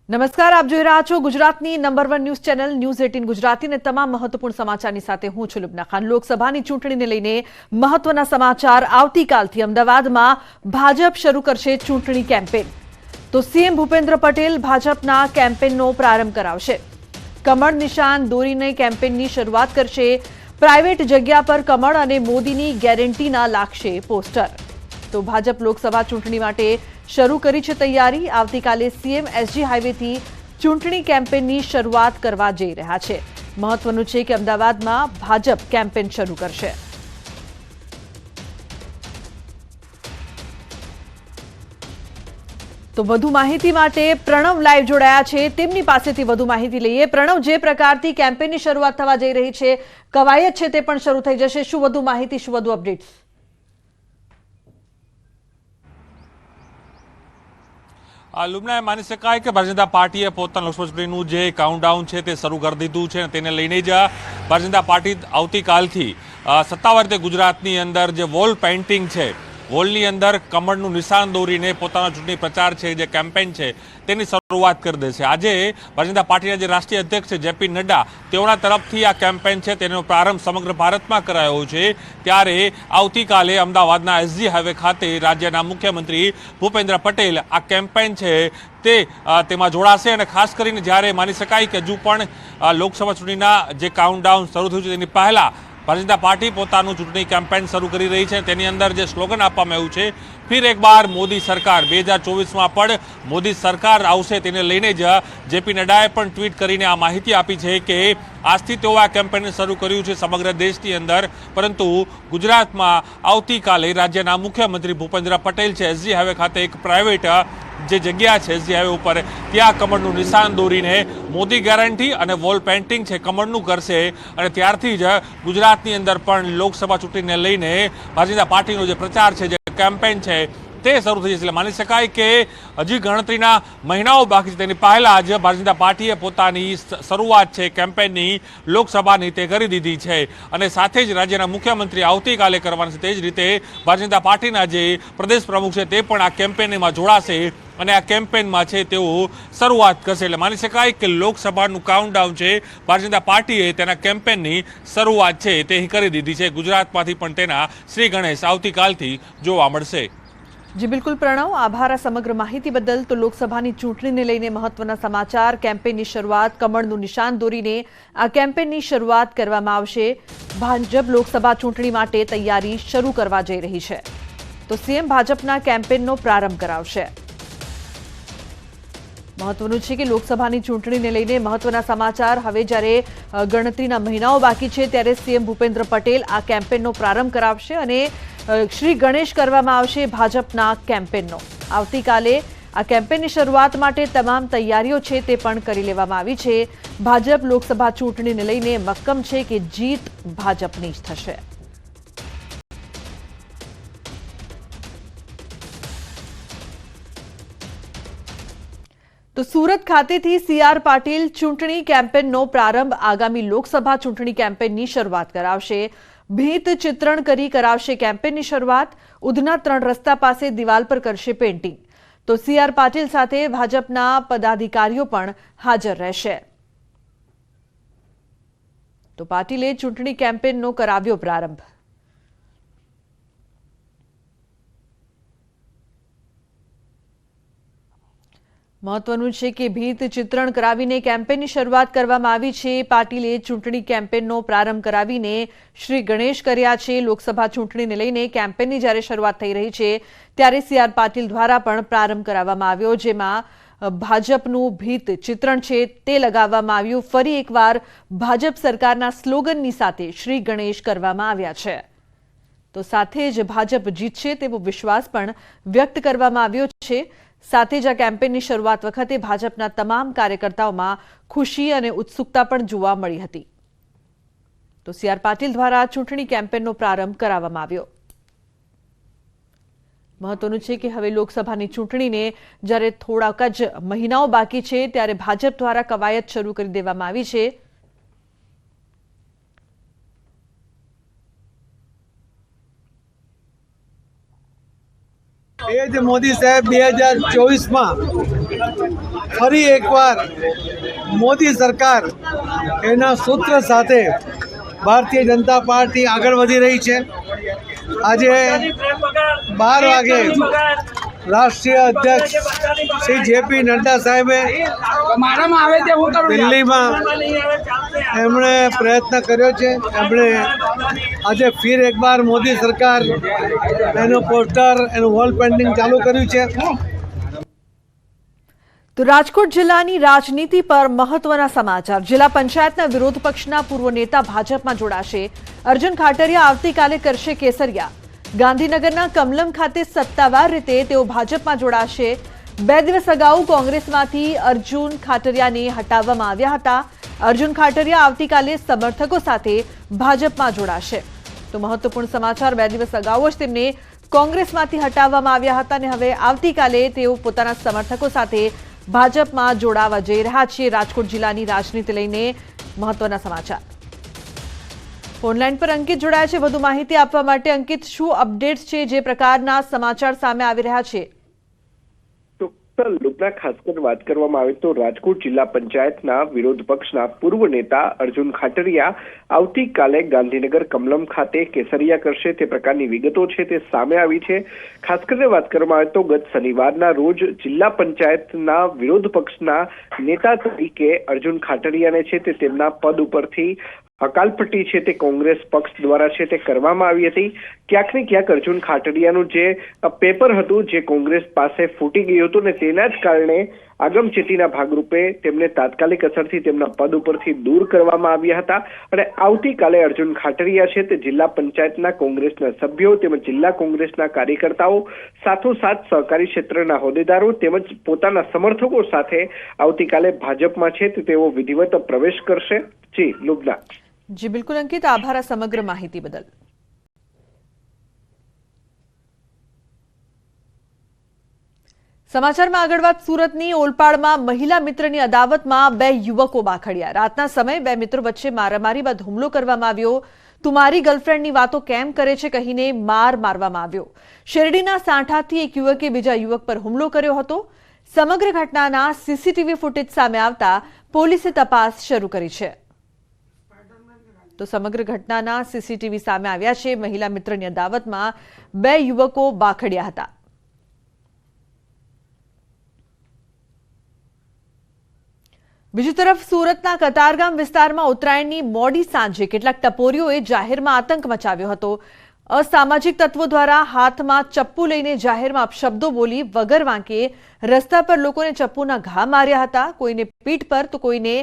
નમસ્કાર, આપ જોઈ રહ્યા છો ગુજરાતની નંબર 1 ન્યૂઝ ચેનલ ન્યૂઝ 18 ગુજરાતીને તમામ મહત્વપૂર્ણ સમાચારની સાથે હું છું લુબના ખાન। લોકસભાની ચૂંટણીને લઈને મહત્વના સમાચાર। આવતીકાલથી અમદાવાદમાં ભાજપ શરૂ કરશે ચૂંટણી કેમ્પેન। તો સીએમ ભૂપેન્દ્ર પટેલ ભાજપના કેમ્પેનનો પ્રારંભ કરાવશે। કમળ નિશાન દોરીને કેમ્પેનની શરૂઆત કરશે। પ્રાઇવેટ જગ્યા પર કમળ અને મોદીની ગેરંટીના લાગશે પોસ્ટર। તો ભાજપ લોકસભા ચૂંટણી માટે શરૂ કરી છે તૈયારી। આવતીકાલે સીએમ એસજી હાઈવેથી ચૂંટણી કેમ્પેનની શરૂઆત કરવા જઈ રહ્યા છે। મહત્વનું છે કે અમદાવાદમાં ભાજપ કેમ્પેન શરૂ કરશે। તો વધુ માહિતી માટે પ્રણવ લાઈવ જોડાયા છે, તેમની પાસેથી વધુ માહિતી લઈએ। પ્રણવ, જે પ્રકારથી કેમ્પેનની શરૂઆત થવા જઈ રહી છે, કવાયત છે તે પણ શરૂ થઈ જશે, શું વધુ માહિતી, શું વધુ અપડેટ્સ? લુબના માની શકાય કે ભારતીય જનતા પાર્ટીએ પોતાના લોકસભા ચૂંટણીનું જે કાઉન્ટડાઉન છે તે શરૂ કરી દીધું છે। તેને લઈને જ ભારતીય જનતા પાર્ટી આવતીકાલથી સત્તાવાર રીતે ગુજરાતની અંદર જે વોલ પેઇન્ટિંગ છે, વોલની અંદર કમળનું નિશાન દોરીને પોતાનો ચૂંટણી પ્રચાર છે, જે કેમ્પેન છે તેની શરૂઆત કરી દેશે। આજે ભારતીય જનતા પાર્ટીના જે રાષ્ટ્રીય અધ્યક્ષ છે જેપી નડ્ડા, તેઓના તરફથી આ કેમ્પેન છે તેનો પ્રારંભ સમગ્ર ભારતમાં કરાયો છે। ત્યારે આવતીકાલે અમદાવાદના એસજી હાઈવે ખાતે રાજ્યના મુખ્યમંત્રી ભૂપેન્દ્ર પટેલ આ કેમ્પેન છે તેમાં જોડાશે। અને ખાસ કરીને જ્યારે માની શકાય કે હજુ પણ લોકસભા ચૂંટણીના જે કાઉન્ટડાઉન શરૂ થયું છે તેની પહેલા ભારતીય જનતા પાર્ટી પોતાનું ચૂંટણી કેમ્પેન શરૂ કરી રહી છે। તેની અંદર જે સ્લોગન આપવામાં આવ્યું છે, ફિર એક બાર મોદી સરકાર, 2024માં પણ મોદી સરકાર આવશે, તેને લઈને જ જેપી નડ્ડાએ પણ ટ્વીટ કરીને આ માહિતી આપી છે કે આજથી તેઓ આ કેમ્પેન શરૂ કર્યું છે સમગ્ર દેશની અંદર, પરંતુ ગુજરાતમાં આવતીકાલે રાજ્યના મુખ્યમંત્રી ભૂપેન્દ્ર પટેલ છે એસજી હાઈવે ખાતે એક પ્રાઇવેટ જે જગ્યા છે એસજી હાઈવે ઉપર, ત્યાં કમળનું નિશાન દોરીને મોદી ગેરંટી અને વોલ પેઇન્ટિંગ છે કમળનું કરશે। અને ત્યારથી જ ગુજરાતની અંદર પણ લોકસભા ચૂંટણીને લઈને ભારતીય જનતા પાર્ટીનો જે પ્રચાર છે, જે કેમ્પેન છે તે શરૂ થઈ જશે। એટલે માની શકાય કે હજી ગણતરીના મહિનાઓ બાકી છે, તેની પહેલા જ ભારતીય જનતા પાર્ટીએ પોતાની શરૂઆત છે કેમ્પેનની લોકસભાની તે કરી દીધી છે। અને સાથે જ રાજ્યના મુખ્યમંત્રી આવતીકાલે કરવાના છે, તે જ રીતે ભારતીય જનતા પાર્ટીના જે પ્રદેશ પ્રમુખ છે તે પણ આ કેમ્પેનમાં જોડાશે અને આ કેમ્પેનમાં છે તેઓ શરૂઆત કરશે। એટલે માની શકાય કે લોકસભાનું કાઉન્ટડાઉન છે ભારતીય જનતા પાર્ટીએ તેના કેમ્પેનની શરૂઆત છે તે કરી દીધી છે। ગુજરાતમાંથી પણ તેના શ્રી ગણેશ આવતીકાલથી જોવા મળશે। જી બિલકુલ પ્રણવ, આભાર આ સમગ્ર માહિતી બદલ। તો લોકસભાની ચૂંટણીને લઈને મહત્વના સમાચાર। કેમ્પેનની શરૂઆત કમળનું નિશાન દોરીને આ કેમ્પેનની શરૂઆત કરવામાં આવશે। ભાજપ લોકસભા ચૂંટણી માટે તૈયારી શરૂ કરવા જઈ રહી છે, તો સીએમ ભાજપના કેમ્પેનનો પ્રારંભ કરાવશે। મહત્વનું છે કે લોકસભાની ચૂંટણીને લઈને મહત્વના સમાચાર। હવે જ્યારે ગણતરીના મહિનાઓ બાકી છે ત્યારે સીએમ ભૂપેન્દ્ર પટેલ આ કેમ્પેનનો પ્રારંભ કરાવશે અને શ્રી ગણેશ કરવામાં આવશે ભાજપના કેમ્પેનનો। આવતીકાલે આ કેમ્પેનની શરૂઆત માટે તમામ તૈયારીઓ છે તે પણ કરી લેવામાં આવી છે। ભાજપ લોકસભા ચૂંટણીને લઈને મક્કમ છે કે જીત ભાજપની જ થશે। તો સુરત ખાતેથી સીઆર પાટીલ ચૂંટણી કેમ્પેનનો પ્રારંભ આગામી લોકસભા ચૂંટણી કેમ્પેનની શરૂઆત કરાવશે। ભીત ચિત્રણ કરી કરાવશે કેમ્પેનની શરૂઆત। ઉધના 3 રસ્તા પાસે દિવાલ પર કરશે પેઇન્ટિંગ। તો સીઆર પાટીલ સાથે ભાજપના પદાધિકારીઓ પણ હાજર રહેશે। તો પાટીલે ચૂંટણી કેમ્પેનનો કરાવ્યો પ્રારંભ। મહત્વનું છે કે ભીત ચિત્રણ કરાવીને કેમ્પેનની શરૂઆત કરવામાં આવી છે। પાટીલે ચૂંટણી કેમ્પેનનો પ્રારંભ કરાવીને શ્રી ગણેશ કર્યા છે। લોકસભા ચૂંટણીને લઈને કેમ્પેનની જ્યારે શરૂઆત થઈ રહી છે ત્યારે સીઆર પાટીલ દ્વારા પણ પ્રારંભ કરાવવામાં આવ્યો, જેમાં ભાજપનું ભીત ચિત્રણ છે તે લગાવવામાં આવ્યું। ફરી એકવાર ભાજપ સરકારના સ્લોગનની સાથે શ્રી ગણેશ કરવામાં આવ્યા છે। તો સાથે જ ભાજપ જીતશે તેવો વિશ્વાસ પણ વ્યક્ત કરવામાં આવ્યો છે। સાથે જ આ કેમ્પેનની શરૂઆત વખતે ભાજપના તમામ કાર્યકર્તાઓમાં ખુશી અને ઉત્સુકતા પણ જોવા મળી હતી। તો સીઆર પાટીલ દ્વારા ચૂંટણી કેમ્પેનનો પ્રારંભ કરાવવામાં આવ્યો। મહત્વનું છે કે હવે લોકસભાની ચૂંટણીને જ્યારે થોડાક જ મહિનાઓ બાકી છે ત્યારે ભાજપ દ્વારા કવાયત શરૂ કરી દેવામાં આવી છે। એ જ મોદી સાહેબ 2024માં ફરી એકવાર મોદી સરકાર એના સૂત્ર સાથે ભારતીય જનતા પાર્ટી આગળ વધી રહી છે. આજે 12 વાગે રાષ્ટ્રીય અધ્યક્ષ શ્રી જેપી નડ્ડા સાહેબે દિલ્હીમાં એમણે પ્રયત્ન કર્યો છે. એમણે આજે ફિર એકવાર મોદી સરકાર એનું પોસ્ટર એનું વોલ પેઇન્ટિંગ ચાલુ કર્યું છે. તો રાજકોટ જિલ્લાની રાજનીતિ પર મહત્વના સમાચાર. જિલ્લા પંચાયતના વિરોધ પક્ષના પૂર્વ નેતા ભાજપમાં જોડાશે. અર્જુન ખાટરિયા આવતીકાલે કરશે કેસરિયા. ગાંધીનગરના કમલમ ખાતે સત્તાવાર રીતે તેઓ ભાજપમાં જોડાશે. 2 દિવસ અગાઉ કોંગ્રેસમાંથી અર્જુન ખાટરિયાને હટાવવામાં આવ્યા હતા. અર્જુન ખાટરિયા આવતીકાલે સમર્થકો સાથે ભાજપમાં જોડાશે. તો મહત્વપૂર્ણ સમાચાર, 2 દિવસ અગાઉ જ તેમને કોંગ્રેસમાંથી હટાવવામાં આવ્યા હતા અને હવે આવતીકાલે તેઓ પોતાના સમર્થકો સાથે ભાજપમાં જોડાવા જઈ રહ્યા છે. રાજકોટ જિલ્લાની રાજનીતિ લઈને મહત્વના સમાચાર. ફોનલાઈન પર અંકિત જોડાયા છે વધુ માહિતી આપવા માટે. અંકિત, શું અપડેટ્સ છે, જે પ્રકારના સમાચાર સામે આવી રહ્યા છે? લુબના ખાસ કરીને વાત કરવામાં આવે તો રાજકોટ જિલ્લા પંચાયતના વિરોધ પક્ષના પૂર્વ નેતા અર્જુન ખાટરિયા આવતીકાલે ગાંધીનગર કમલમ ખાતે કેસરિયા કરશે તે પ્રકારની વિગતો છે તે સામે આવી છે. ખાસ કરીને વાત કરવામાં આવે તો ગત શનિવારના રોજ જિલ્લા પંચાયતના વિરોધ પક્ષના નેતા તરીકે અર્જુન ખાટરિયાને છે તે તેમના પદ ઉપરથી હકાલપટ્ટી છે તે કોંગ્રેસ પક્ષ દ્વારા છે તે કરવામાં આવી હતી. ક્યાંક ને ક્યાંક અર્જુન ખાટરિયાનું જે પેપર હતું જે કોંગ્રેસ પાસે ફૂટી ગયું હતું ને તેના જ કારણે આગમચેતીના ભાગરૂપે તેમને તાત્કાલિક અસરથી તેમના પદ ઉપરથી દૂર કરવામાં આવ્યા હતા અને આવતીકાલે અર્જુન ખાટરિયા છે તે જિલ્લા પંચાયતના કોંગ્રેસના સભ્યો તેમજ જિલ્લા કોંગ્રેસના કાર્યકર્તાઓ સાથોસાથ સહકારી ક્ષેત્રના હોદ્દેદારો તેમજ પોતાના સમર્થકો સાથે આવતીકાલે ભાજપમાં છે તે તેઓ વિધિવત પ્રવેશ કરશે. જી લુબના. જી બિલકુલ અંકિત, આભાર આ સમગ્ર માહિતી બદલ. સમાચારમાં આગળ વાત સુરતની. ઓલપાડમાં મહિલા મિત્રની અદાવતમાં 2 યુવકો બાખડ્યા. રાતના સમયે 2 મિત્રો વચ્ચે મારામારી બાદ હુમલો કરવામાં આવ્યો. તું મારી ગર્લફ્રેન્ડની વાતો કેમ કરે છે કહીને માર મારવામાં આવ્યો. શેરડીના સાંઠાથી એક યુવકે બીજા યુવક પર હુમલો કર્યો હતો. સમગ્ર ઘટનાના સીસીટીવી ફૂટેજ સામે આવતા પોલીસે તપાસ શરૂ કરી છે. તો સમગ્ર ઘટનાના સીસીટીવી સામે આવ્યા છે. મહિલા મિત્રની અદાવતમાં 2 યુવકો બાખડ્યા હતા. બીજી તરફ સુરતના કતારગામ વિસ્તારમાં ઉત્તરાયણની મોડી સાંજે કેટલાક ટપોરીઓએ જાહેરમાં આતંક મચાવ્યો હતો. અસામાજિક તત્વો દ્વારા હાથમાં ચપ્પુ લઈને જાહેરમાં અપશબ્દો બોલી વગર વાંકે રસ્તા પર લોકોને ચપ્પુના ઘા માર્યા હતા. કોઈને પીઠ પર તો કોઈને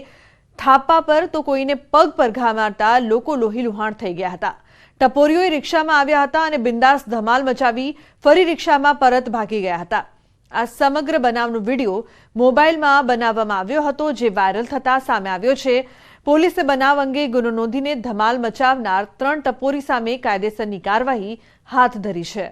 થાપા પર તો કોઈને પગ પર ઘા મારતા લોકો લોહીલુહાણ થઈ ગયા હતા. ટપોરીઓએ રિક્ષામાં આવ્યા હતા અને બિંદાસ ધમાલ મચાવી ફરી રિક્ષામાં પરત ભાગી ગયા હતા. આ સમગ્ર બનાવનો વિડીયો મોબાઈલમાં બનાવવામાં આવ્યો હતો, જે વાયરલ થતા સામે આવ્યો છે. પોલીસે બનાવ અંગે ગુનો નોંધીને ધમાલ મચાવનાર 3 ટપોરી સામે કાયદેસરની કાર્યવાહી હાથ ધરી છે.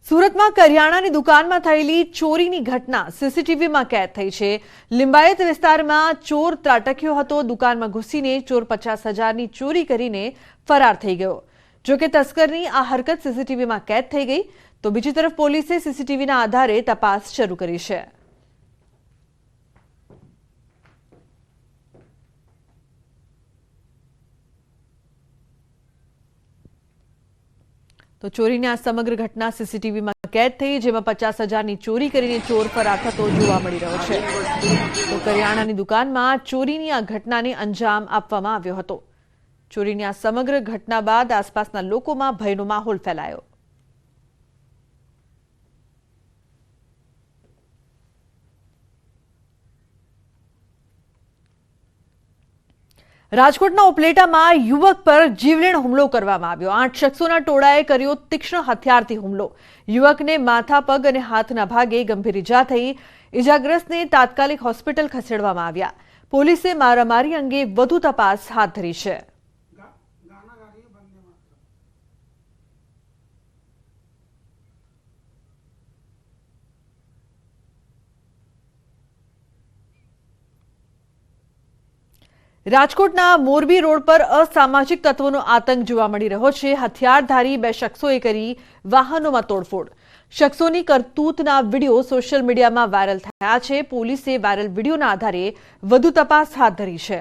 સુરતમાં કરિયાણાની દુકાનમાં થયેલી ચોરીની ઘટના સીસીટીવીમાં કેદ થઈ છે. લિંબાયત વિસ્તારમાં ચોર ત્રાટક્યો હતો. દુકાનમાં ઘૂસીને ચોર 50,000ની ચોરી કરીને ફરાર થઈ ગયો. જોકે તસ્કરની આ હરકત સીસીટીવીમાં કેદ થઈ ગઈ. તો બીજી તરફ પોલીસે સીસીટીવીના આધારે તપાસ શરૂ કરી છે. તો ચોરીની આ સમગ્ર ઘટના સીસીટીવીમાં કેદ થઈ, જેમાં 50,000ની ચોરી કરીને ચોર ફરાર થતો જોવા મળી રહ્યો છે. તો કરિયાણાની દુકાનમાં ચોરીની આ ઘટનાને અંજામ આપવામાં આવ્યો હતો. ચોરીની આ સમગ્ર ઘટના બાદ આસપાસના લોકોમાં ભયનો માહોલ ફેલાયો. રાજકોટના ઉપલેટામાં યુવક પર જીવલેણ હુમલો કરવામાં આવ્યો. 8 શખ્સોના ટોળાએ કર્યો તીક્ષ્ણ હથિયારથી હુમલો. યુવકને માથા, પગ અને હાથના ભાગે ગંભીર ઈજા થઈ. ઈજાગ્રસ્તને તાત્કાલિક હોસ્પિટલ ખસેડવામાં આવ્યા. પોલીસે મારામારી અંગે વધુ તપાસ હાથ ધરી છે. રાજકોટના મોરબી રોડ પર અસામાજિક તત્વોનો આતંક જોવા મળી રહ્યો છે। હથિયારધારી બે શખ્સોએ કરી વાહનોમાં તોડફોડ। શખ્સોની કરતૂતના વિડીયો સોશિયલ મીડિયામાં વાયરલ થયા છે। પોલીસે વાયરલ વિડીયોના આધારે વધુ તપાસ હાથ ધરી છે।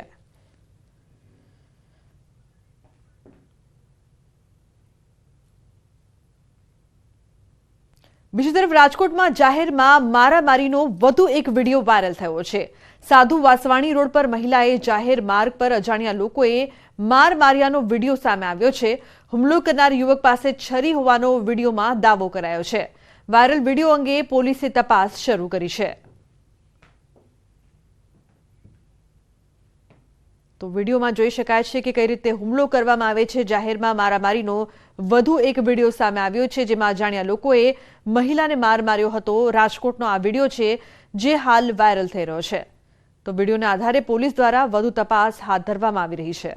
બીજી તરફ રાજકોટમાં જાહેરમાં મારામારીનો વધુ એક વિડીયો વાયરલ થયો છે। સાધુ વાસવાણી રોડ પર મહિલાએ જાહેર માર્ગ પર અજાણ્યા લોકોએ માર માર્યાનો વિડીયો સામે આવ્યો છે। હુમલો કરનાર યુવક પાસે છરી હોવાનો વિડીયોમાં દાવો કરાયો છે। વાયરલ વિડીયો અંગે પોલીસે તપાસ શરૂ કરી છે। તો વિડીયોમાં જોઈ શકાય છે કે કઈ રીતે હુમલો કરવામાં આવે છે। જાહેરમાં મારામારીનો વધુ એક વિડીયો સામે આવ્યો છે, જેમાં અજાણ્યા લોકોએ મહિલાને માર માર્યો હતો। રાજકોટનો આ વિડીયો છે જે હાલ વાયરલ થઈ રહ્યો છે। તો વિડીયોના આધારે પોલીસ દ્વારા વધુ તપાસ હાથ ધરવામાં આવી રહી છે।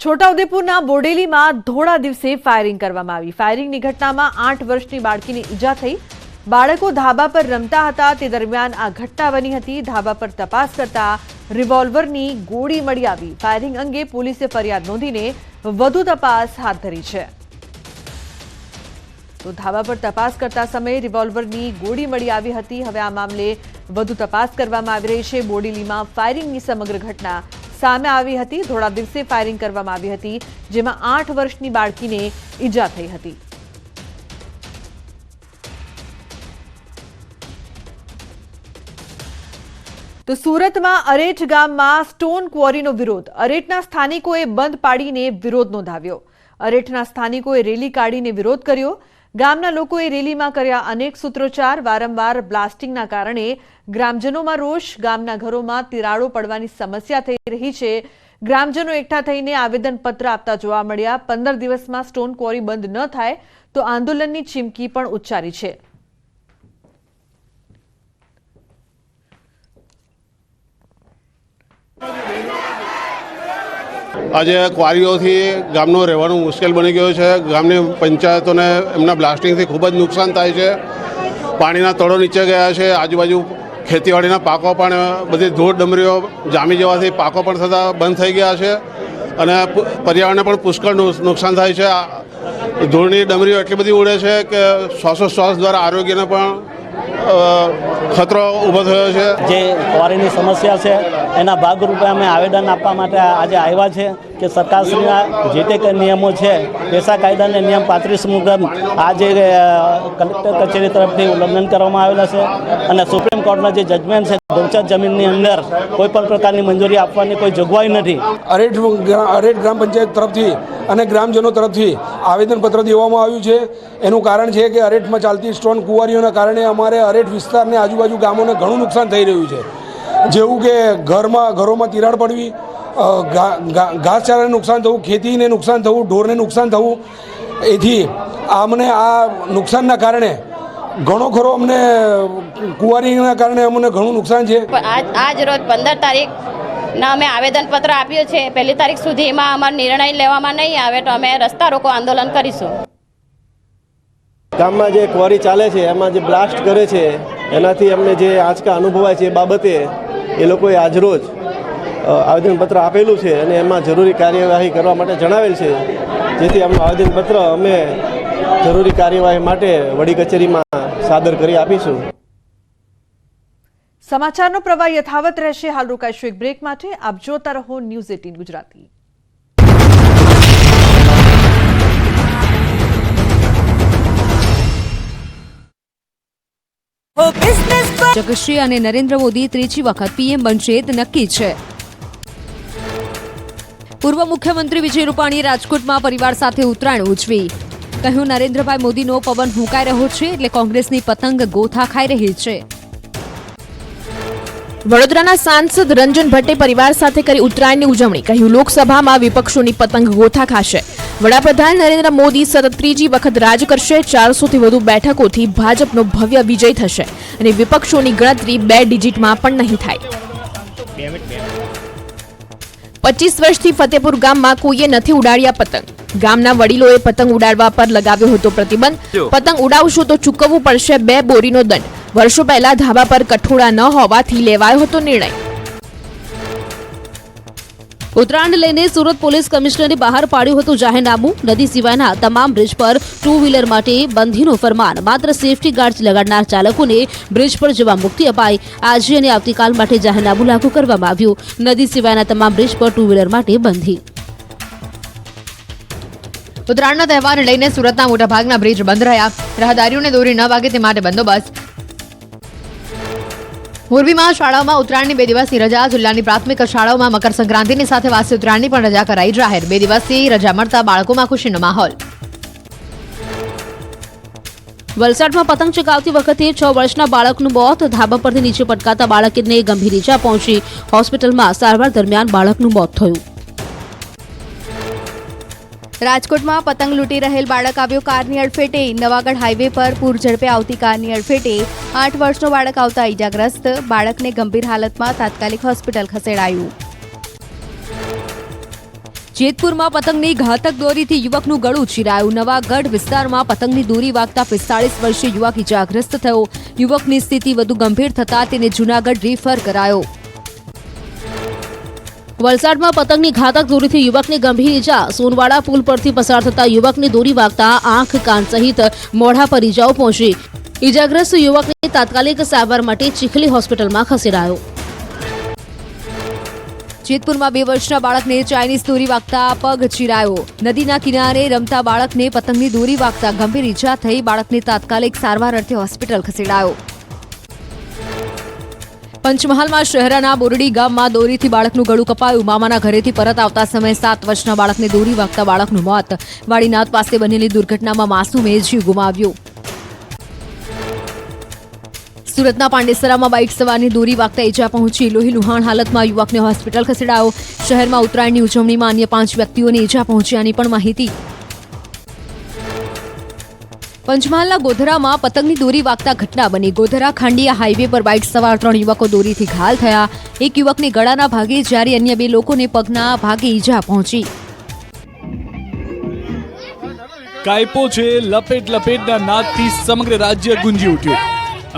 છોટાઉદેપુરના બોડેલીમાં ધોળા દિવસે ફાયરિંગ કરવામાં આવી। ફાયરિંગની ઘટનામાં 8 વર્ષની બાળકીને ઈજા થઈ। બાળકો ધાબા પર રમતા હતા તે દરમિયાન આ ઘટના બની હતી। ધાબા પર તપાસ કરતા રિવોલ્વરની ગોળી મળી આવી। ફાયરિંગ અંગે પોલીસે ફરિયાદ નોંધીને વધુ તપાસ હાથ ધરી છે। તો ધાબા પર તપાસ કરતા સમયે રિવોલ્વરની ગોળી મળી આવી હતી। હવે આ મામલે વધુ તપાસ કરવામાં આવી રહી છે। બોડેલીમાં ફાયરિંગની સમગ્ર ઘટના સામે આવી હતી। ધોળા દિવસે ફાયરિંગ કરવામાં આવી હતી, જેમાં 8 વર્ષની બાળકીને ઈજા થઈ હતી। તો સુરતમાં અરેઠ ગામમાં સ્ટોન ક્વોરીનો વિરોધ। અરેઠના સ્થાનિકોએ બંધ પાડીને વિરોધ નોંધાવ્યો। અરેઠના સ્થાનિકોએ રેલી કાઢીને વિરોધ કર્યો। ગામના લોકોએ રેલીમાં કર્યા અનેક સૂત્રોચ્ચાર। વારંવાર બ્લાસ્ટિંગના કારણે ગ્રામજનોમાં રોષ। ગામના ઘરોમાં તિરાડો પડવાની સમસ્યા થઈ રહી છે। ગ્રામજનો એકઠા થઈને આવેદનપત્ર આપતા જોવા મળ્યા। 15 દિવસમાં સ્ટોન ક્વોરી બંધ ન થાય તો આંદોલનની ચીમકી પણ ઉચ્ચારી છે। આજે ક્વારીઓથી ગામનો રહેવાનું મુશ્કેલ બની ગયું છે। ગામની પંચાયતોને એમના બ્લાસ્ટિંગથી ખૂબ જ નુકસાન થાય છે। પાણીના તળો નીચે ગયા છે। આજુબાજુ ખેતીવાડીના પાકો પણ બધી ધૂળ ડમરીઓ જામી જવાથી પાકો પણ થતા બંધ થઈ ગયા છે અને પર્યાવરણને પણ પુષ્કળ નુકસાન થાય છે। ધૂળની ડમરીઓ એટલી બધી ઉડે છે કે શ્વાસોશ્વાસ દ્વારા આરોગ્યને પણ ખતરો ઊભો થયો છે। જે ક્વોરીની સમસ્યા છે એના ભાગરૂપે અમે આવેદન આપવા માટે આજે આવ્યા છે કે સરકારશ્રીના જે તે નિયમો છે પેશા કાયદાના નિયમ 35 મુજબ આ જે કલેક્ટર કચેરી તરફથી ઉલ્લંઘન કરવામાં આવેલા છે અને સુપ્રીમ કોર્ટના જે જજમેન્ટ છે ગૌચર જમીનની અંદર કોઈ પણ પ્રકારની મંજૂરી આપવાની કોઈ જોગવાઈ નથી। અરેઠ ગ્રામ પંચાયત તરફથી અને ગ્રામજનો તરફથી આવેદનપત્ર દેવામાં આવ્યું છે। એનું કારણ છે કે અરેઠમાં ચાલતી સ્ટોન કુંવારીઓના કારણે અમારે અરેઠ વિસ્તારને આજુબાજુ ગામોને ઘણું નુકસાન થઈ રહ્યું છે। જેવું કે ઘરોમાં તિરાડ પડવી, ઘાસચારાને નુકસાન થવું, ખેતીને નુકસાન થવું, ઢોરને નુકસાન થવું। એથી અમને આ નુકસાનના કારણે ઘણો ખરો અમને કુંવારીના કારણે અમને ઘણું નુકસાન છે। આજ રોજ 15 તારીખના અમે આવેદનપત્ર આપ્યું છે। 1 તારીખ સુધીમાં અમારો નિર્ણય લેવામાં નહીં આવે તો અમે રસ્તા રોકો આંદોલન કરીશું। ગામમાં જે ક્વોરી ચાલે છે એમાં જે બ્લાસ્ટ કરે છે એનાથી અમને જે આંચકા અનુભવાય છે એ બાબતે એ લોકોએ આજરોજ આવેદનપત્ર આપેલું છે અને એમાં જરૂરી કાર્યવાહી કરવા માટે જણાવેલ છે, જેથી અમનું આવેદનપત્ર અમે જરૂરી કાર્યવાહી માટે વડી કચેરીમાં સાદર કરી આપીશું। સમાચારનો પ્રવાહ યથાવત રહેશે। હાલ રોકાઈશું એક બ્રેક માટે। આપ જોતા રહો ન્યૂઝ 18 ગુજરાતી। જગશ્રી અને નરેન્દ્ર મોદી ત્રીજી વખત પીએમ બનશે તે નક્કી છે। પૂર્વ મુખ્યમંત્રી વિજય રૂપાણીએ રાજકોટમાં પરિવાર સાથે ઉત્તરાયણ ઉજવી। કહ્યું નરેન્દ્રભાઈ મોદીનો પવન ફૂંકાઈ રહ્યો છે એટલે કોંગ્રેસની પતંગ ગોથા ખાઈ રહી છે। વડોદરાના સાંસદ રંજન ભટ્ટે પરિવાર સાથે કરી ઉત્તરાયણની ઉજવણી। કહ્યું લોકસભામાં વિપક્ષોની પતંગ ગોથા ખાશે। વડાપ્રધાન નરેન્દ્ર મોદી સતત ત્રીજી વખત રાજ કરશે। 400થી વધુ બેઠકોથી ભાજપનો ભવ્ય વિજય થશે અને વિપક્ષોની ગણતરી 2 ડિજિટમાં પણ નહીં થાય। 25 વર્ષથી ફતેપુર ગામમાં કોઈએ નથી ઉડાડ્યા પતંગ। ગામના વડીલોએ પતંગ ઉડાડવા પર લગાવ્યો હતો પ્રતિબંધ। પતંગ ઉડાવશો તો ચૂકવવું પડશે 2 બોરીનો દંડ। વર્ષો પહેલા ધાબા પર કઠોળા ન હોવાથી લેવાયો હતો નિર્ણય. ઉત્તરાયણ લઈને સુરત પોલીસ કમિશનરે બહાર પાડ્યું હતું જાહેરનામું. નદી સિવાયના તમામ બ્રિજ પર ટુ વ્હીલર માટે બંધીનું ફરમાન. માત્ર સેફટી ગાર્ડ લગાડનાર ચાલકોને બ્રિજ પર જવા મુક્તિ અપાઈ. આજે અને આવતીકાલ માટે જાહેરનામું લાગુ કરવામાં આવ્યું. નદી સિવાયના તમામ બ્રિજ પર ટુ વ્હીલર માટે બંધી. ઉત્તરાયણના તહેવારને લઈને સુરતના મોટાભાગના બ્રિજ બંધ રહ્યા. રાહદારીઓને દોરી ન વાગે તે માટે બંદોબસ્ત. મોરબીમાં શાળાઓમાં ઉત્તરાયણની 2 દિવસની રજા. જિલ્લાની પ્રાથમિક શાળાઓમાં મકર સંક્રાંતિની સાથે વાસી ઉત્તરાયણની પણ રજા કરાઈ જાહેર. 2 દિવસની રજા મળતા બાળકોમાં ખુશીનો માહોલ. વલસાડમાં પતંગ ચગાવતી વખતે 6 વર્ષના બાળકનું મોત. ધાબા પરથી નીચે પટકાતા બાળકને ગંભીર ઈજા પહોંચી. હોસ્પિટલમાં સારવાર દરમિયાન બાળકનું મોત થયું. રાજકોટમાં પતંગ લૂંટી રહેલ બાળક આવ્યો કારની અડફેટે. નવાગઢ હાઈવે પર પૂર ઝડપે આવતી કારની અડફેટે 8 વર્ષનો બાળક આવતા ઈજાગ્રસ્ત. બાળકને ગંભીર હાલતમાં તાત્કાલિક હોસ્પિટલ ખસેડાયું. જેતપુરમાં પતંગની ઘાતક દોરીથી યુવકનું ગળું ચીરાયું. નવાગઢ વિસ્તારમાં પતંગની દોરી વાગતા 45 વર્ષીય યુવક ઈજાગ્રસ્ત થયો. યુવકની સ્થિતિ વધુ ગંભીર થતા તેને જૂનાગઢ રિફર કરાયો. વલસાડમાં પતંગની ઘાતક દોરીથી યુવકને ગંભીર ઈજા. સોનવાડા પુલ પરથી પસાર થતા યુવકની દોરી વાગતા આંખ, કાન સહિત મોઢા પર ઈજાઓ પહોંચી. ઈજાગ્રસ્ત યુવકને તાત્કાલિક સારવાર માટે ચીખલી હોસ્પિટલમાં ખસેડાયો. જેતપુરમાં 2 વર્ષના બાળકને ચાઇનીઝ દોરી વાગતા પગ ચીરાયો. નદીના કિનારે રમતા બાળકને પતંગની દોરી વાગતા ગંભીર ઈજા થઈ. બાળકને તાત્કાલિક સારવાર અર્થે હોસ્પિટલ ખસેડાયો. પંચમહાલમાં શહેરના બોરડી ગામમાં દોરીથી બાળકનું ગળું કપાયું. મામાના ઘરેથી પરત આવતા સમયે 7 વર્ષના બાળકને દોરી વાગતા બાળકનું મોત. વાડીનાથ પાસે બનેલી દુર્ઘટનામાં માસૂમે જીવ ગુમાવ્યો. સુરતના પાંડેસરામાં બાઇક સવારની દોરી વાગતા ઈજા પહોંચી. લોહી લુહાણ હાલતમાં યુવકને હોસ્પિટલ ખસેડાયો. શહેરમાં ઉત્તરાયણની ઉજવણીમાં અન્ય 5 વ્યક્તિઓને ઈજા પહોંચ્યાની પણ માહિતી. પંચમહાલના ગોધરામાં પતંગની દોરી વાગતા ઘટના બની. ગોધરા ખાંડિયા હાઈવે પર બાઇક સવાર 3 યુવકો દોરીથી ઘાયલ થયા. એક યુવકને ગળાના ભાગે જ્યારે અન્ય 2 લોકોને પગના ભાગે ઈજા પહોંચી. કાયપો છે લપેટના નાદથી સમગ્ર રાજ્ય ગુંજી ઉઠ્યું.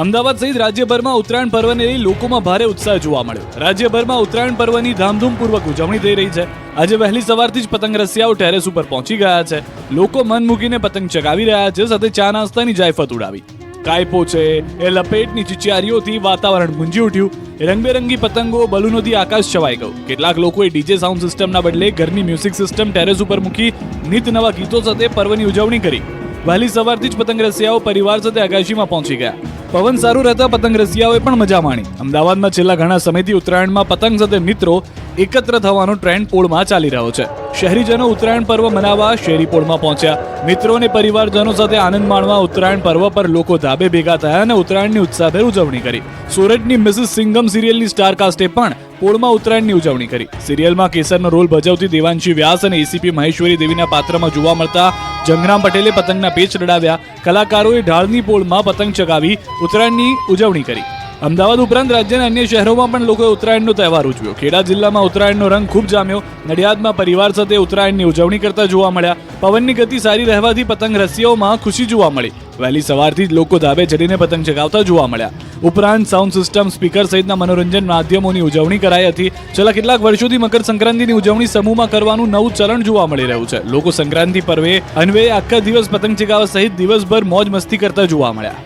અમદાવાદ સહિત રાજ્યભરમાં ઉત્તરાયણ પર્વને લઈ લોકોમાં ભારે ઉત્સાહ જોવા મળ્યો. રાજ્યભરમાં ઉત્તરાયણ પર્વની ધામધૂમપૂર્વક ઉજવણી થઈ રહી છે. આજે વહેલી સવારથી જ પતંગ રસિયાઓ ટેરેસ ઉપર પહોંચી ગયા છે. લોકો મન મૂકીને પતંગ ચગાવી રહ્યા છે, સાથે ચા નાસ્તાની જાયફત ઉડાવી. કાયપો છે એ લપેટની ચિચિયારીઓથી વાતાવરણ ગુંજી ઉઠ્યું. રંગબેરંગી પતંગો, બલૂનોથી આકાશ છવાઈ ગયું. કેટલાક લોકોએ ડીજે સાઉન્ડ સિસ્ટમના બદલે ઘરની મ્યુઝિક સિસ્ટમ ટેરેસ ઉપર મૂકી નિત નવા ગીતો સાથે પર્વની ઉજવણી કરી. વહેલી સવારથી જ પતંગ રસિયાઓ પરિવાર સાથે આકાશીમાં પહોંચી ગયા. પવન સારું રહેતા પતંગ રસિયાઓએ પણ મજા માણી. અમદાવાદમાં છેલ્લા ઘણા સમયથી ઉત્તરાયણમાં પતંગ સાથે મિત્રો એકત્ર થવાનો ટ્રેન્ડ પોળમાં ચાલી રહ્યો છે. શહેરીજનો ઉત્તરાયણ પર્વ મનાવવા શેરી પોળમાં પહોંચ્યા. મિત્રો અને પરિવારજનો સાથે આનંદ માણવા ઉત્તરાયણ પર્વ પર લોકો ધાબે ભેગા થયા અને ઉત્તરાયણની ઉત્સાહભેર ઉજવણી કરી. સુરતની મિસિસ સિંગમ સિરિયલની સ્ટાર કાસ્ટે પણ પોળમાં ઉત્તરાયણની ઉજવણી કરી. સિરિયલમાં કેસરનો રોલ ભજવતી દેવાંશી વ્યાસ અને એસીપી મહેશ્વરી દેવીના પાત્રમાં જોવા મળતા જંગરામ પટેલે પતંગના પેચ રડાવ્યા. કલાકારોએ ઢાળની પોળમાં પતંગ ચગાવી ઉત્તરાયણની ઉજવણી કરી. અમદાવાદ ઉપરાંત રાજ્યના અન્ય શહેરોમાં પણ લોકોએ ઉત્તરાયણનો તહેવાર ઉજવ્યો. ખેડા જિલ્લામાં ઉત્તરાયણનો રંગ ખૂબ જામ્યો. નડિયાદમાં પરિવાર સાથે ઉત્તરાયણની ઉજવણી કરતા જોવા મળ્યા. પવનની ગતિ સારી રહેવાથી પતંગ રસિયાઓમાં ખુશી જોવા મળી. વહેલી સવારથી જ લોકો ધાબે ચડીને પતંગ ચગાવતા જોવા મળ્યા. ઉપરાંત સાઉન્ડ સિસ્ટમ, સ્પીકર સહિતના મનોરંજન માધ્યમોની ઉજવણી કરાઈ હતી. છેલ્લા કેટલાક વર્ષોથી મકર સંક્રાંતિની ઉજવણી સમૂહમાં કરવાનું નવું ચલણ જોવા મળી રહ્યું છે. લોકો સંક્રાંતિ પર્વે અન્વયે આખા દિવસ પતંગ ચગાવવા સહિત દિવસભર મોજ મસ્તી કરતા જોવા મળ્યા.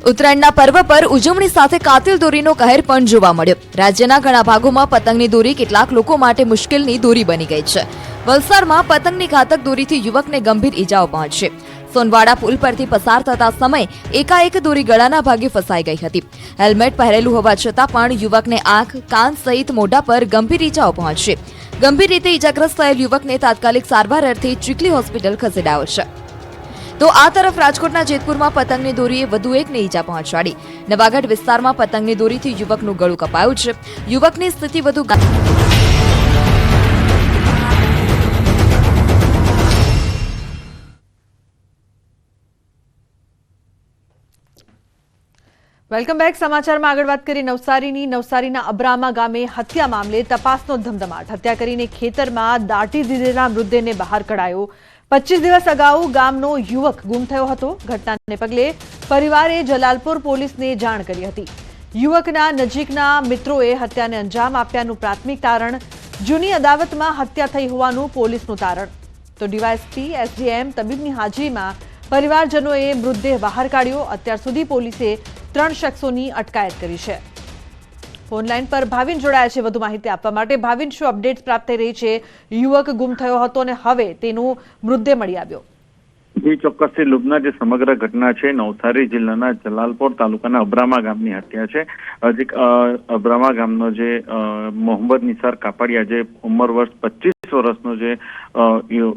ઉત્તરાયણના પર્વ પર ઉજવણી સાથે કાતિલ દોરીનો કહેર પણ જોવા મળ્યો. રાજ્યના ઘણા ભાગોમાં પતંગની દોરી કેટલાક લોકો માટે મુશ્કેલની દોરી બની ગઈ છે. વલસાડમાં પતંગની ઘાતક દોરીથી યુવકને ગંભીર ઈજાઓ પહોંચી. સોનવાડા પુલ પરથી પસાર થતા સમયે એકાએક દોરી ગળાના ભાગે ફસાઈ ગઈ હતી. હેલ્મેટ પહેરેલું હોવા છતાં પણ યુવકને આંખ, કાન સહિત મોઢા પર ગંભીર ઈજાઓ પહોંચી. ગંભીર રીતે ઈજાગ્રસ્ત થયેલ યુવકને તાત્કાલિક સારવાર અર્થે ચીખલી હોસ્પિટલ ખસેડાયો છે. તો આ તરફ રાજકોટના જેતપુરમાં પતંગની દોરીએ વધુ એકને ઈજા પહોંચાડી. નવાગઢ વિસ્તારમાં પતંગની દોરીથી યુવકનું ગળું કપાયું છે. યુવકની સ્થિતિ વધુ વેલકમ બેક. સમાચારમાં આગળ વાત કરી નવસારીના અબ્રામા ગામે હત્યા મામલે તપાસનો ધમધમાટ. હત્યા કરીને ખેતરમાં દાટી દીધેલા મૃતદેહને બહાર કઢાયો. 25 દિવસ અગાઉ ગામનો યુવક ગુમ થયો હતો. ઘટનાને પગલે પરિવારે જલાલપુર પોલીસને જાણ કરી હતી। યુવકના નજીકના મિત્રોએ હત્યાને અંજામ આપ્યાનું પ્રાથમિક તારણ, જૂની અદાવતમાં હત્યા થઈ હોવાનું પોલીસનું તારણ। તો ડીવાયએસપી, એસડીએમ, તબીબની હાજરીમાં પરિવારજનોએ મૃતદેહ બહાર કાઢ્યો। અત્યાર સુધી પોલીસે 3 શખ્સોની અટકાયત કરી છે। ફોનલાઈન પર ભાવિન જોડાયા છે વધુ માહિતી આપવા માટે। ભાવિન, શું અપડેટ્સ પ્રાપ્ત થઈ રહી છે? યુવક ગુમ થયો હતો અને હવે તેનો મૃતદેહ મળી આવ્યો। જી ચોક્કસથી લુબના જે સમગ્ર ઘટના છે નવસારી જિલ્લાના જલાલપોર તાલુકાના અબ્રામા ગામની હત્યા છે। હજી અબ્રામા ગામનો જે મોહમ્મદ નિસાર કાપડિયા, જે ઉંમર વર્ષ 25 વર્ષનો જે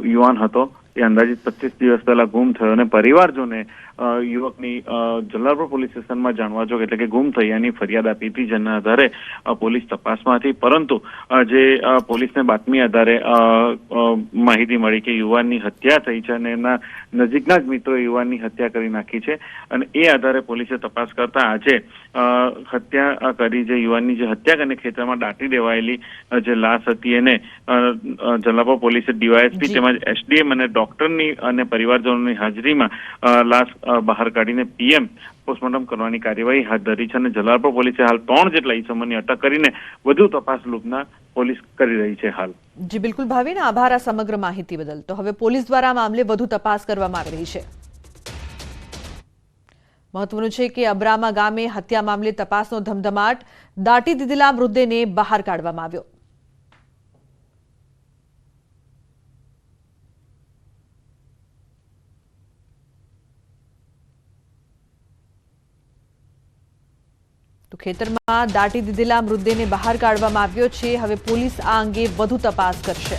યુવાન હતો, એ અંદાજિત 25 દિવસ પહેલા ગુમ થયો અને પરિવારજોને યુવકની જલાલપુર પોલીસ સ્ટેશનમાં જાણવા જો એટલે કે ગુમ થયાની ફરિયાદ આપી હતી, જેના આધારે પોલીસ તપાસમાં હતી। પરંતુ જે પોલીસને બાતમી આધારે માહિતી મળી કે યુવાનની હત્યા થઈ છે અને એના નજીકના જ મિત્રોએ યુવાનની હત્યા કરી નાખી છે અને એ આધારે પોલીસે તપાસ કરતા આજે હત્યા કરી જે યુવાનની જે હત્યા કરીને ખેતરમાં દાટી દેવાયેલી જે લાશ હતી એને જલાલપોર પોલીસે ડીવાયએસપી તેમજ એસડીએમ અને ડોક્ટરની અને પરિવારજનોની હાજરીમાં લાશ બહાર કાઢીને પીએમ પોસ્ટમોર્ટમ કરવાની કાર્યવાહી હાથ ધરી છે અને જલાલપોર પોલીસે હાલ 3 જેટલા ઈસમોની અટક કરીને વધુ તપાસ લુબના પોલીસ કરી રહી છે હાલ। જી બિલકુલ ભાવિન, આભાર આ સમગ્ર માહિતી બદલ। તો હવે પોલીસ દ્વારા આ મામલે વધુ તપાસ કરવામાં આવી રહી છે। મહત્વનું છે કે અબ્રામા ગામે હત્યા મામલે તપાસનો ધમધમાટ, દાટી દીધેલા મૃતદેહને બહાર કાઢવામાં આવ્યો। તો ખેતરમાં દાટી દીધેલા મૃતદેહને બહાર કાઢવામાં આવ્યો છે। હવે પોલીસ આ અંગે વધુ તપાસ કરશે।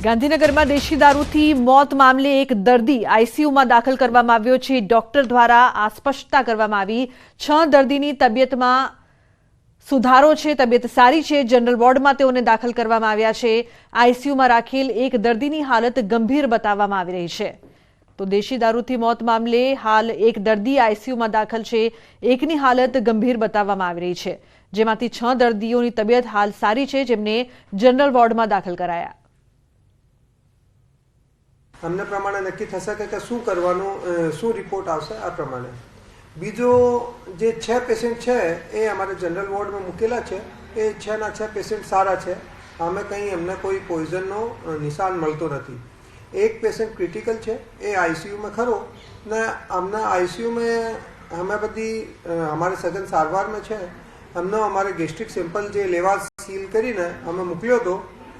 ગાંધીનગરમાં દેશી દારૂથી મોત મામલે એક દર્દી આઈસીયુમાં દાખલ કરવામાં આવ્યો છે। ડોક્ટર દ્વારા આ સ્પષ્ટતા કરવામાં આવી। 6 દર્દીની તબિયતમાં સુધારો છે, તબિયત સારી છે। જનરલ વોર્ડમાં તેઓને દાખલ કરવામાં આવ્યા છે। આઈસીયુમાં રાખેલ એક દર્દીની હાલત ગંભીર બતાવવામાં આવી રહી છે। તો દેશી દારૂથી મોત મામલે હાલ એક દર્દી આઈસીયુમાં દાખલ છે, એકની હાલત ગંભીર બતાવવામાં આવી રહી છે, જેમાંથી 6 દર્દીઓની તબિયત હાલ સારી છે, જેમને જનરલ વોર્ડમાં દાખલ કરાયા। અમને પ્રમાણે નક્કી થશે કે શું કરવાનું, શું રિપોર્ટ આવશે આ પ્રમાણે। બીજો જે 6 પેશન્ટ છે એ અમારે જનરલ વોર્ડમાં મૂકેલા છે, એ 6ના 6 પેશન્ટ સારા છે। અમે કંઈ એમને કોઈ પોઈઝનનો નિશાન મળતો નથી। એક પેશન્ટ ક્રિટિકલ છે, એ આઈસીયુમાં ખરો ને આમના આઈસીયુમાં અમે બધી અમારે સઘન સારવારમાં છે। અમને અમારે ગેસ્ટ્રિક સેમ્પલ જે લેવા સીલ કરીને અમે મોકલ્યો હતો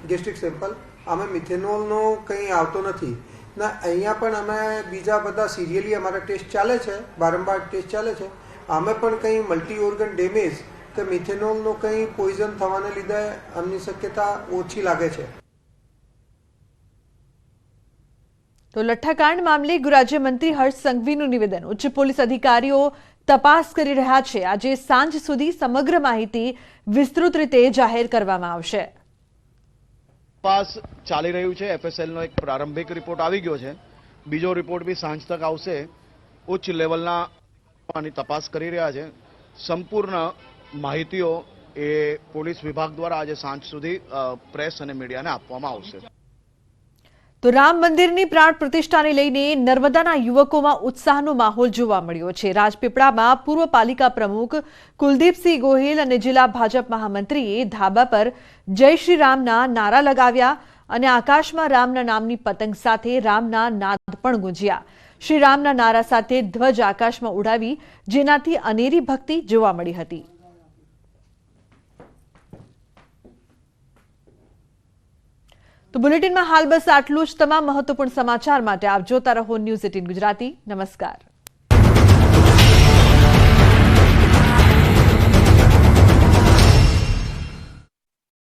ગેસ્ટ્રિક સેમ્પલ, અમે મિથેનોલનો કંઈ આવતો નથી ના। અહીંયા પણ અમે બીજા બધા સિરિયલી અમારા ટેસ્ટ ચાલે છે, વારંવાર ટેસ્ટ ચાલે છે। અમે પણ કંઈ મલ્ટી ઓર્ગન ડેમેજ કે મિથેનોલનો કંઈ પોઈઝન થવાને લીધે અમની શક્યતા ઓછી લાગે છે। તો લઠ્ઠાકાંડ મામલે ગૃહ રાજ્યમંત્રી હર્ષ સંઘવીનું નિવેદન, ઉચ્ચ પોલીસ અધિકારીઓ તપાસ કરી રહ્યા છે। આજે સાંજ સુધી સમગ્ર માહિતી વિસ્તૃત રીતે જાહેર કરવામાં આવશે। તપાસ ચાલી રહ્યું છે। એફએસએલનો એક પ્રારંભિક રિપોર્ટ આવી ગયો છે, બીજો રિપોર્ટ બી સાંજ તક આવશે। ઉચ્ચ લેવલના આની તપાસ કરી રહ્યા છે। સંપૂર્ણ માહિતીઓ એ પોલીસ વિભાગ દ્વારા આજે સાંજ સુધી પ્રેસ અને મીડિયાને આપવામાં આવશે। તો રામ મંદિરની પ્રાણ પ્રતિષ્ઠાને લઈને નર્મદાના યુવકોમાં ઉત્સાહનો માહોલ જોવા મળ્યો છે। રાજપીપળામાં પૂર્વ પાલિકા પ્રમુખ કુલદીપસિંહ ગોહિલ અને જિલ્લા ભાજપ મહામંત્રીએ ધાબા પર જય શ્રી રામના નારા લગાવ્યા અને આકાશમાં રામના નામની પતંગ સાથે રામના નાદ પણ ગુંજ્યા। શ્રી રામના નારા સાથે ધ્વજ આકાશમાં ઉડાવી, જેનાથી અનેરી ભક્તિ જોવા મળી હતી। તો બુલેટિનમાં હાલ બસ આટલું જ। તમામ મહત્વપૂર્ણ સમાચાર માટે આપ જોતા રહો ન્યૂઝ 18 ગુજરાતી। નમસ્કાર।